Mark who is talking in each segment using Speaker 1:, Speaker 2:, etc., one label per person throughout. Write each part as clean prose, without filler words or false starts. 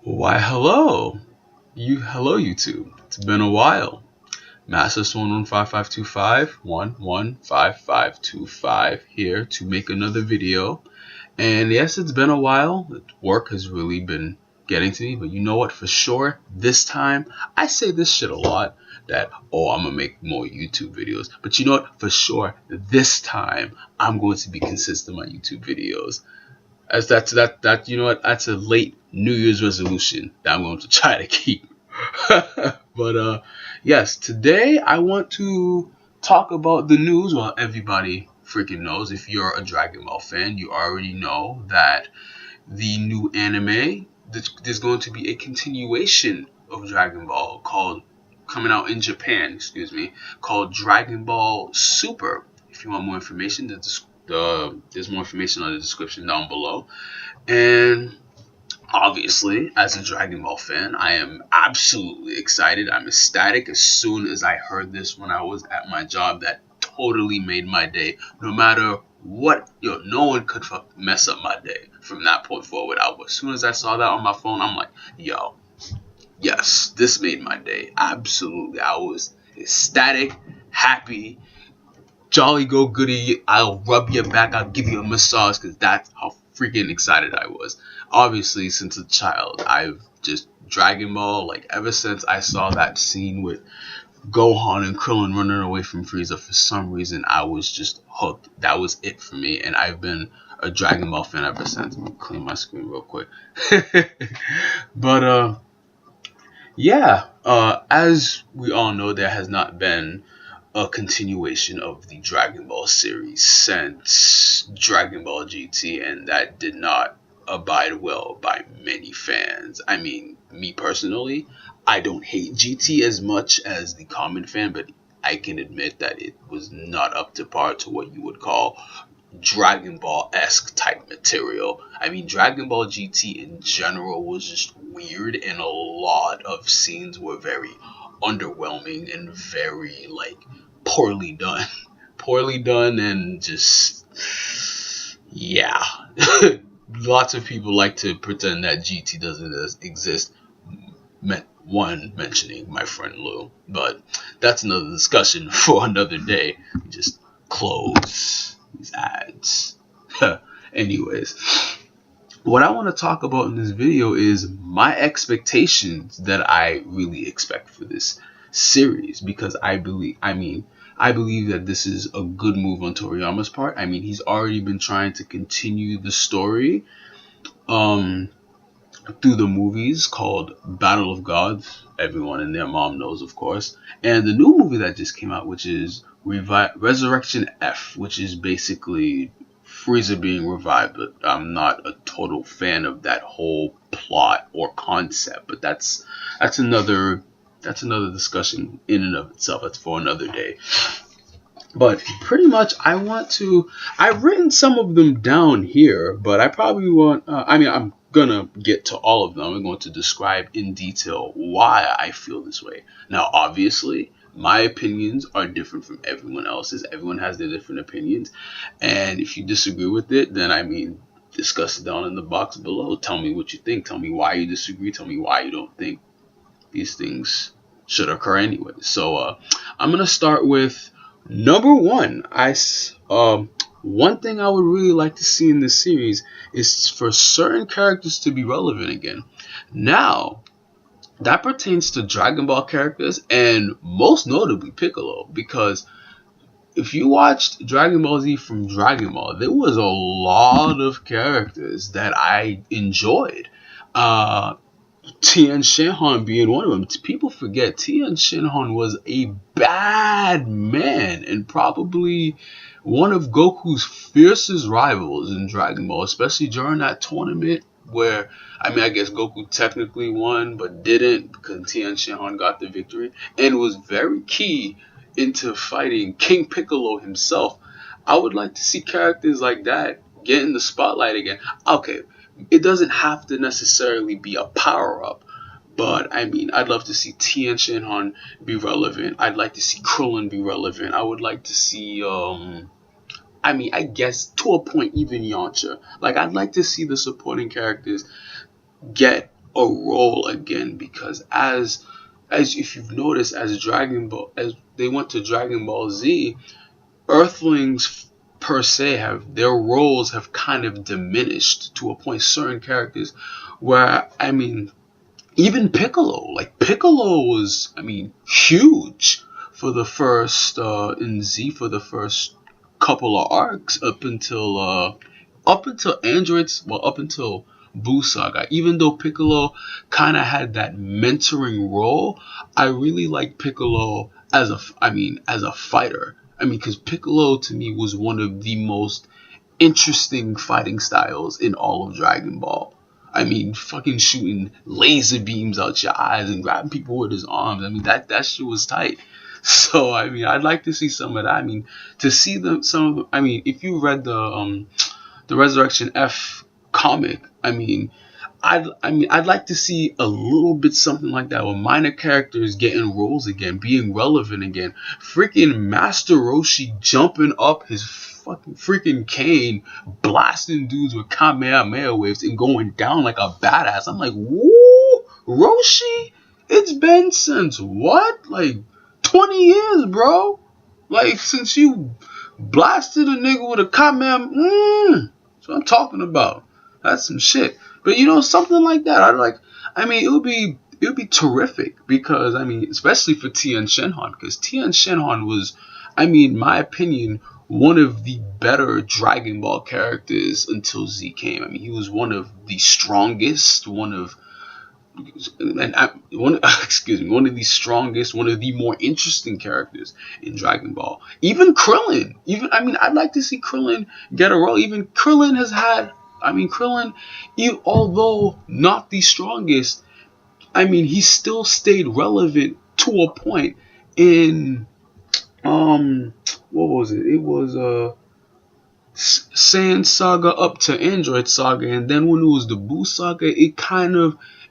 Speaker 1: Why, hello YouTube. It's been a while. Master1155525 here to make another video. And yes, it's been a while. Work has really been getting to me, but you know what? For sure, this time, I say this shit a lot that, I'm gonna make more YouTube videos. But you know what? For sure, this time, I'm going to be consistent on YouTube videos. As that you know what, that's a late New Year's resolution that I'm going to try to keep. But yes, today I want to talk about the news. Well, everybody freaking knows. If you're a Dragon Ball fan, you already know that the new anime, there's going to be a continuation of Dragon Ball coming out in Japan, called Dragon Ball Super. If you want more information, there's more information on the description down below. And obviously, as a Dragon Ball fan, I am absolutely excited. I'm ecstatic. As soon as I heard this when I was at my job, that totally made my day. No matter what, no one could mess up my day from that point forward. As soon as I saw that on my phone, I'm like, yes, this made my day. Absolutely. I was ecstatic, happy, jolly go goody. I'll rub your back, I'll give you a massage, because that's how freaking excited I was. Obviously, since a child, I've just Dragon Ball, like ever since I saw that scene with Gohan and Krillin running away from Frieza, for some reason I was just hooked. That was it for me, and I've been a Dragon Ball fan ever since. Let me clean my screen real quick. But as we all know, there has not been a continuation of the Dragon Ball series since Dragon Ball GT, and that did not abide well by many fans. I mean, me personally, I don't hate GT as much as the common fan, but I can admit that it was not up to par to what you would call Dragon Ball-esque type material. I mean, Dragon Ball GT in general was just weird, and a lot of scenes were very underwhelming and very, poorly done, and just, yeah. Lots of people like to pretend that GT doesn't exist, mentioning my friend Lou, but that's another discussion for another day. Just close these ads. Anyways, what I want to talk about in this video is my expectations that I really expect for this series, because I believe that this is a good move on Toriyama's part. I mean, he's already been trying to continue the story through the movies called Battle of Gods. Everyone and their mom knows, of course. And the new movie that just came out, which is Resurrection F, which is basically Frieza being revived. But I'm not a total fan of that whole plot or concept. But that's another discussion in and of itself. That's for another day. But pretty much, I've written some of them down here, but I probably won't. I'm gonna get to all of them. I'm going to describe in detail why I feel this way. Now, obviously, my opinions are different from everyone else's. Everyone has their different opinions, and if you disagree with it, then discuss it down in the box below. Tell me what you think. Tell me why you disagree. Tell me why you don't think these things should occur anyway. So I'm gonna start with number one. One thing I would really like to see in this series is for certain characters to be relevant again. Now, that pertains to Dragon Ball characters, and most notably Piccolo, because if you watched Dragon Ball Z from Dragon Ball, there was a lot of characters that I enjoyed. Tien Shinhan being one of them. People forget Tien Shinhan was a bad man and probably one of Goku's fiercest rivals in Dragon Ball, especially during that tournament where, I guess Goku technically won but didn't, because Tien Shinhan got the victory, and was very key into fighting King Piccolo himself. I would like to see characters like that get in the spotlight again. Okay, it doesn't have to necessarily be a power-up, but I'd love to see Tien Shinhan be relevant. I'd like to see Krillin be relevant. I would like to see, I guess to a point, even Yamcha. I'd like to see the supporting characters get a role again, because as if you've noticed, as they went to Dragon Ball Z, Earthlings per se their roles have kind of diminished to a point. Certain characters, where I mean, even Piccolo, like Piccolo was, I mean, huge for the first in Z, for the first couple of arcs up until up until Buu Saga. Even though Piccolo kind of had that mentoring role, I really like Piccolo as a fighter. I mean, because Piccolo to me was one of the most interesting fighting styles in all of Dragon Ball. I mean, fucking shooting laser beams out your eyes and grabbing people with his arms. I mean, that shit was tight. So I mean, I'd like to see some of that. I mean, to see I mean, if you read the Resurrection F comic, I'd like to see a little bit something like that, with minor characters getting roles again, being relevant again. Freaking Master Roshi jumping up his fucking freaking cane, blasting dudes with Kamehameha waves and going down like a badass. I'm like, woo, Roshi? It's been since what? Like 20 years, bro. Like since you blasted a nigga with a Kamehameha. That's what I'm talking about. That's some shit. But you know, something like that, it would be terrific, because I mean, especially for Tien Shinhan, because Tien Shinhan was, I mean, my opinion, one of the better Dragon Ball characters until Z came. I mean, he was one of the strongest, one of the strongest, one of the more interesting characters in Dragon Ball. Even Krillin, I'd like to see Krillin get a role. Even Krillin has had, Krillin, although not the strongest, he still stayed relevant to a point in, what was it? It was, Saiyan Saga up to Android Saga, and then when it was the Buu Saga, it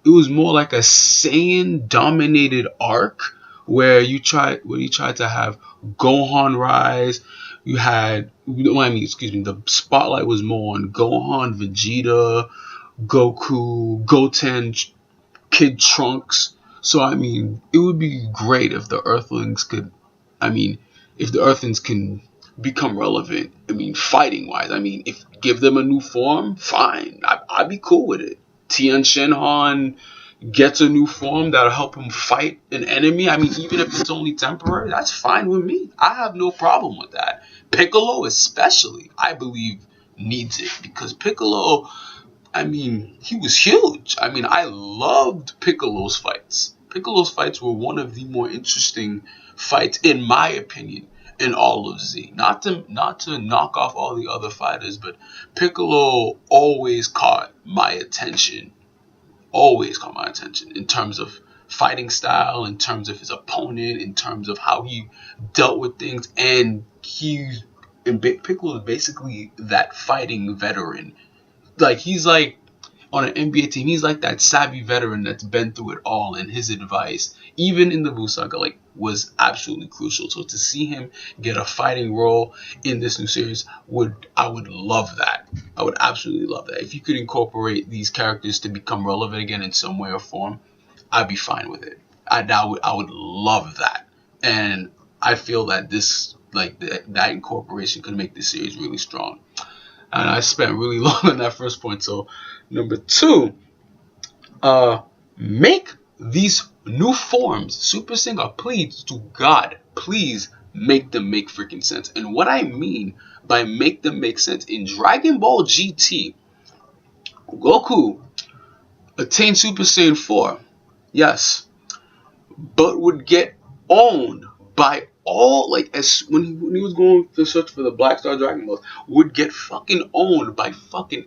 Speaker 1: was more like a Saiyan dominated arc, where you tried to have Gohan rise. You had, the spotlight was more on Gohan, Vegeta, Goku, Goten, Kid Trunks. So it would be great if the Earthlings can become relevant. Fighting wise, if give them a new form, fine. I'd be cool with it. Tien Shinhan gets a new form that'll help him fight an enemy. Even if it's only temporary, that's fine with me. I have no problem with that. Piccolo especially, I believe, needs it, because Piccolo, he was huge. I loved Piccolo's fights. Piccolo's fights were one of the more interesting fights, in my opinion, in all of Z. Not to knock off all the other fighters, but Piccolo always caught my attention. Always caught my attention in terms of fighting style, in terms of his opponent, in terms of how he dealt with things. And Piccolo is basically that fighting veteran. Like, he's like, on an NBA team, he's like that savvy veteran that's been through it all, and his advice, even in the Buu Saga, was absolutely crucial. So to see him get a fighting role in this new series, I would love that. I would absolutely love that. If you could incorporate these characters to become relevant again in some way or form, I'd be fine with it. I would love that. And I feel that that incorporation could make this series really strong. And I spent really long on that first point. So, number 2, make these new forms, Super Saiyan, please, to God, please make them make freaking sense. And what I mean by make them make sense, in Dragon Ball GT, Goku attained Super Saiyan 4, yes, but would get owned by all, when he was going to search for the Black Star Dragon Balls, would get fucking owned by fucking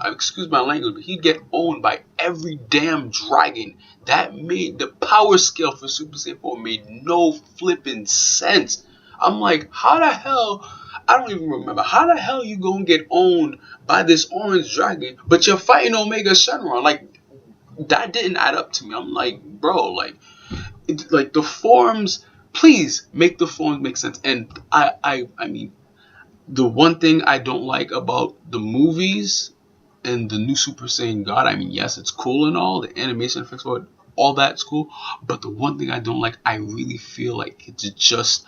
Speaker 1: excuse my language, but he'd get owned by every damn dragon. That made the power scale for Super Saiyan 4 made no flipping sense. I'm like, how the hell? I don't even remember. How the hell you gonna get owned by this orange dragon, but you're fighting Omega Shenron? That didn't add up to me. I'm like, bro, the forms. Please make the forms make sense. And the one thing I don't like about the movies and the new Super Saiyan God, I mean, yes, it's cool and all, the animation effects, all that's cool, but the one thing I don't like, I really feel like it's just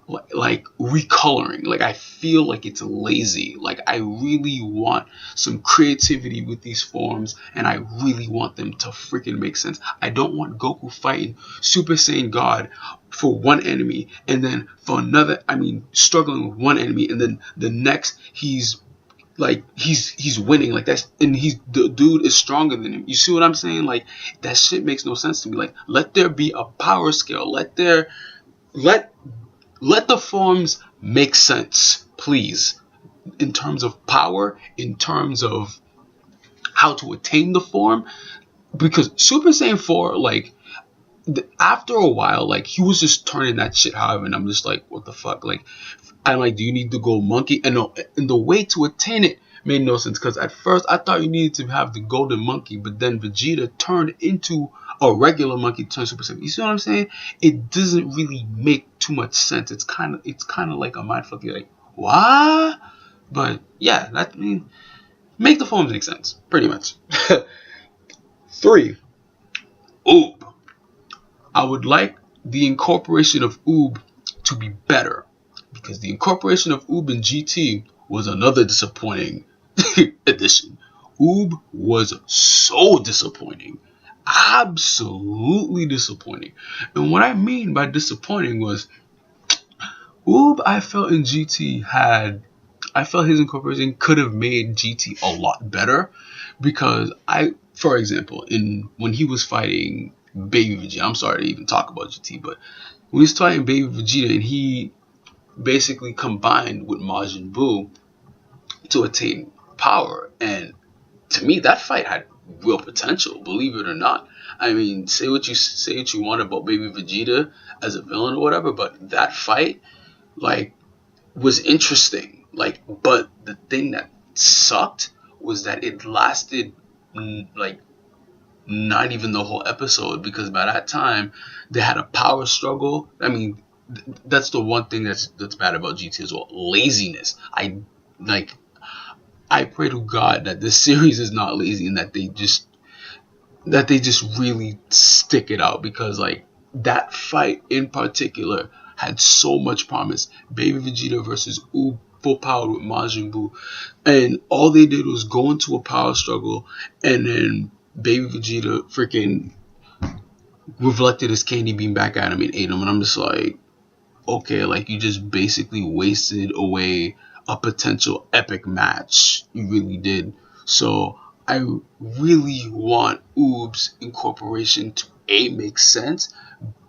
Speaker 1: like recoloring. Like, I feel like it's lazy. Like, I really want some creativity with these forms, and I really want them to freaking make sense. I don't want Goku fighting Super Saiyan God for one enemy, and then for another, I mean, struggling with one enemy, and then the next he's winning like that, and the dude is stronger than him. You see what I'm saying? Like, that shit makes no sense to me. Like, let there be a power scale. Let the forms make sense, please, in terms of power, in terms of how to attain the form. Because Super Saiyan 4, like, after a while, like, he was just turning that shit however, and I'm just like, what the fuck? Like, I'm like, do you need to go monkey? And the way to attain it made no sense, because at first I thought you needed to have the golden monkey, but then Vegeta turned into a regular monkey to turn Super Saiyan. You see what I'm saying? It doesn't really make too much sense. It's kind of like a mindfuck. You're like, what? But yeah, that mean make the forms make sense, pretty much. 3. Oob. I would like the incorporation of Oob to be better, because the incorporation of Oob in GT was another disappointing addition. Oob was so disappointing. Absolutely disappointing. And what I mean by disappointing was, Oob, I felt in GT I felt his incorporation could have made GT a lot better, because for example, when he was fighting Baby Vegeta, I'm sorry to even talk about GT, but when he was fighting Baby Vegeta and he basically combined with Majin Buu to attain power, and to me that fight had real potential, believe it or not. I mean, say what you want about Baby Vegeta as a villain or whatever, but that fight, like, was interesting. Like, but the thing that sucked was that it lasted like not even the whole episode, because by that time they had a power struggle. I mean, that's the one thing that's bad about GT as well. Laziness. I pray to God that this series is not lazy, and that they just really stick it out, because like that fight in particular had so much promise. Baby Vegeta versus Oob, full powered with Majin Buu, and all they did was go into a power struggle, and then Baby Vegeta freaking reflected his candy beam back at him and ate him, and I'm just like, okay, like, you just basically wasted away a potential epic match. You really did. So I really want Oob's incorporation to A, make sense,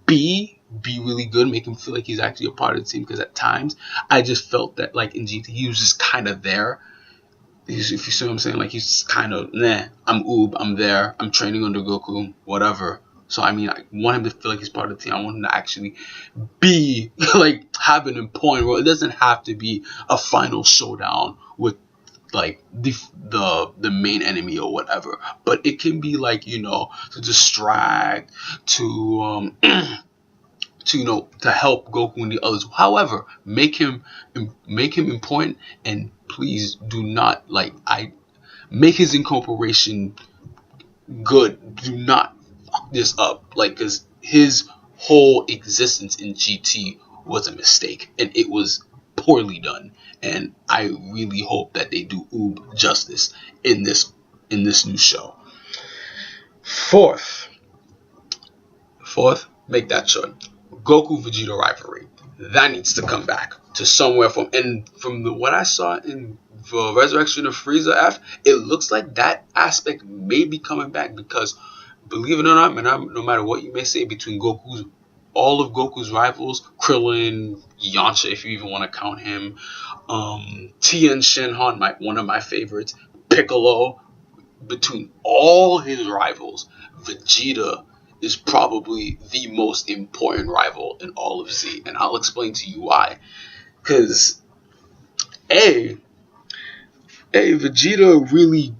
Speaker 1: B, be really good, make him feel like he's actually a part of the team, because at times I just felt that, like, in GT he was just kind of there. If you see what I'm saying, like, he's kind of, I'm Oob, I'm there, I'm training under Goku, whatever. So I mean, I want him to feel like he's part of the team. I want him to actually be like have an important role. It doesn't have to be a final showdown with like the main enemy or whatever, but it can be like, you know, to distract, to to help Goku and the others. However, make him important, and please do not make his incorporation good. Do not fuck this up, like, because his whole existence in GT was a mistake, and it was poorly done. And I really hope that they do Oob justice in this new show. Fourth, make that short. Goku Vegeta rivalry, that needs to come back to somewhere from what I saw in the Resurrection of Frieza F, it looks like that aspect may be coming back, because believe it or not, man, no matter what you may say, between all of Goku's rivals, Krillin, Yamcha, if you even want to count him, Tien Shinhan, one of my favorites, Piccolo, between all his rivals, Vegeta is probably the most important rival in all of Z, and I'll explain to you why. Because Vegeta really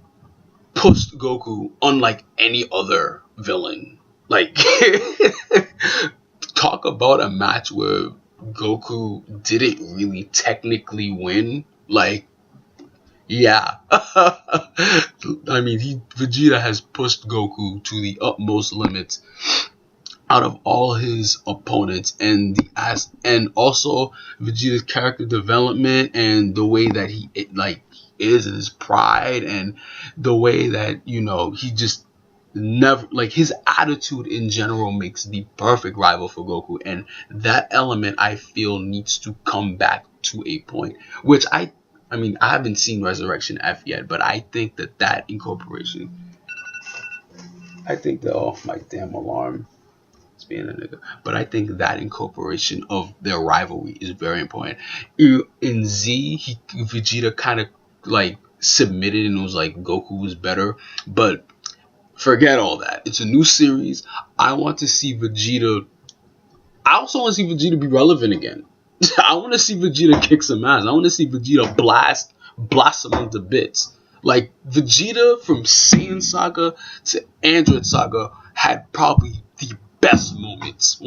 Speaker 1: pushed Goku unlike any other villain. Like, talk about a match where Goku didn't really technically win. Like, Yeah. I mean, Vegeta has pushed Goku to the utmost limits out of all his opponents, and and also Vegeta's character development and the way that is in his pride, and the way that he just never, like, his attitude in general makes the perfect rival for Goku, and that element I feel needs to come back to a point, which I mean, I haven't seen Resurrection F yet, but I think that incorporation, I think that, oh, my damn alarm, being a nigga. But I think that incorporation of their rivalry is very important. In Z, Vegeta kind of like submitted and was like Goku was better, but forget all that. It's a new series. I want to see Vegeta. I also want to see Vegeta be relevant again. I want to see Vegeta kick some ass. I want to see Vegeta blast them into bits. Like, Vegeta from Saiyan Saga to Android Saga had probably the best moments,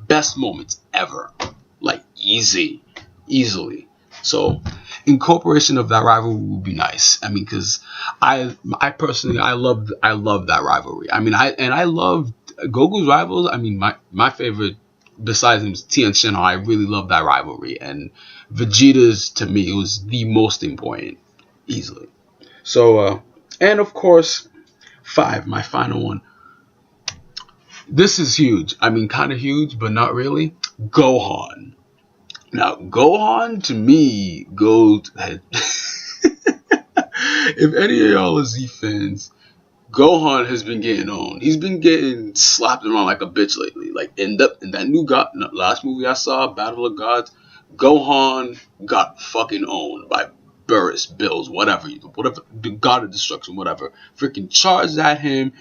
Speaker 1: best moments ever, like easily. So incorporation of that rivalry would be nice. I mean, because I personally I love that rivalry. I mean, I love Goku's rivals. I mean, my favorite besides him is Tien Shinhan. I really love that rivalry, and Vegeta's, to me, it was the most important, easily. So and of course 5, my final one. This is huge. I mean, kind of huge, but not really. Gohan. Now, Gohan, to me, goes... If any of y'all are Z fans, Gohan has been getting owned. He's been getting slapped around like a bitch lately. Like, in that last movie I saw, Battle of Gods, Gohan got fucking owned by Beerus, Bills, whatever, the God of Destruction, whatever. Freaking charged at him,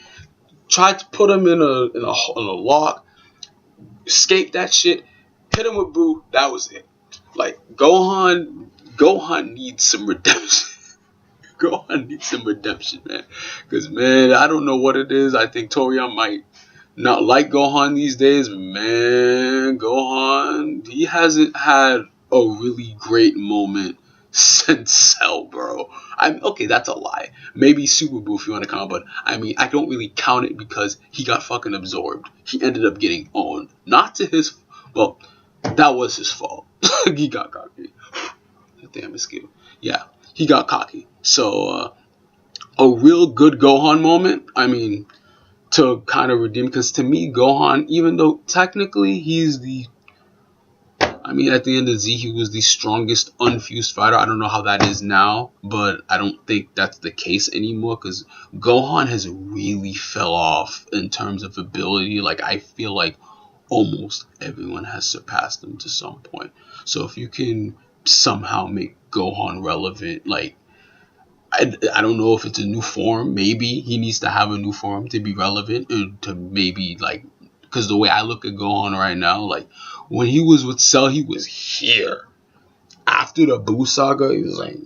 Speaker 1: tried to put him in a lock, escaped that shit, hit him with Boo. That was it. Like, Gohan needs some redemption. Gohan needs some redemption, man. Because, man, I don't know what it is. I think Toriyama might not like Gohan these days. But, man, Gohan, he hasn't had a really great moment since Cell, bro. Okay, that's a lie. Maybe Super Boo if you want to count, but I mean, I don't really count it because he got fucking absorbed. He ended up getting owned. Not to his, well, that was his fault. He got cocky. Damn, it's cute. Yeah, he got cocky. So, a real good Gohan moment, I mean, to kind of redeem, because to me, Gohan, even though technically at the end of Z, he was the strongest unfused fighter. I don't know how that is now, but I don't think that's the case anymore, because Gohan has really fell off in terms of ability. Like, I feel like almost everyone has surpassed him to some point. So if you can somehow make Gohan relevant, like, I don't know if it's a new form. Maybe he needs to have a new form to be relevant, to maybe, like, because the way I look at Gohan right now, like, when he was with Cell, he was here. After the Boo saga, he was like,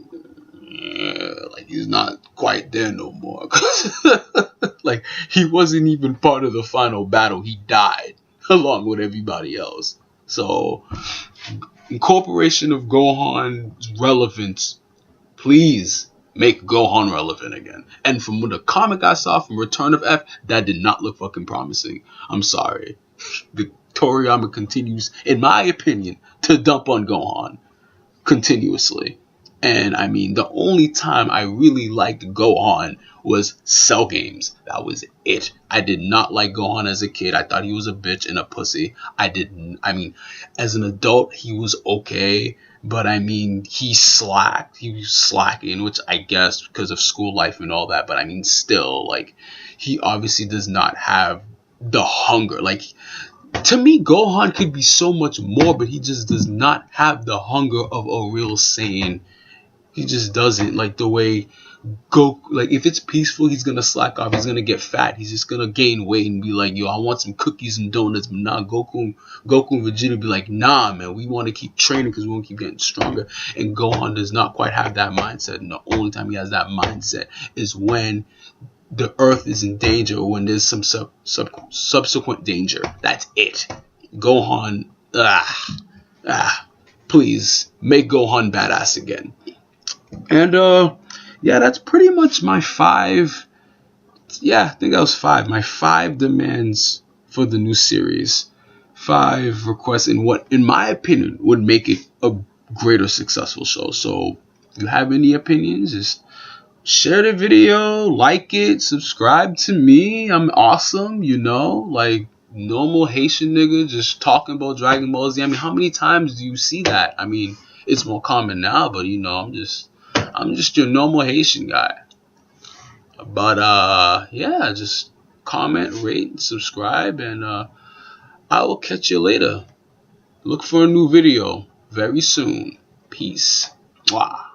Speaker 1: yeah, like, he's not quite there no more. Like, he wasn't even part of the final battle. He died along with everybody else. So, incorporation of Gohan's relevance, please make Gohan relevant again. And from the comic I saw from Return of F, that did not look fucking promising. I'm sorry. The Toriyama continues, in my opinion, to dump on Gohan continuously. And I mean, the only time I really liked Gohan was Cell games. That was it. I did not like Gohan as a kid. I thought he was a bitch and a pussy. I mean, as an adult, he was okay. But I mean, he slacked. He was slacking, which I guess because of school life and all that. But I mean, still, like, he obviously does not have the hunger. Like, to me, Gohan could be so much more, but he just does not have the hunger of a real Saiyan. He just doesn't. Like, the way like, if it's peaceful, he's gonna slack off. He's gonna get fat. He's just gonna gain weight and be like, yo, I want some cookies and donuts. But nah, Goku and Vegeta be like, nah, man, we want to keep training because we want to keep getting stronger. And Gohan does not quite have that mindset. And the only time he has that mindset is when the Earth is in danger, or when there's some subsequent danger. That's it. Gohan, please make Gohan badass again. And yeah, that's pretty much my 5. Yeah, I think that was 5. My 5 demands for the new series. 5 requests in what, in my opinion, would make it a greater successful show. So, if you have any opinions, just share the video, like it, subscribe to me. I'm awesome, like normal Haitian nigga just talking about Dragon Ball Z. I mean, how many times do you see that? I mean, it's more common now, but I'm just your normal Haitian guy. But yeah, just comment, rate, subscribe, and I will catch you later. Look for a new video very soon. Peace. Mwah.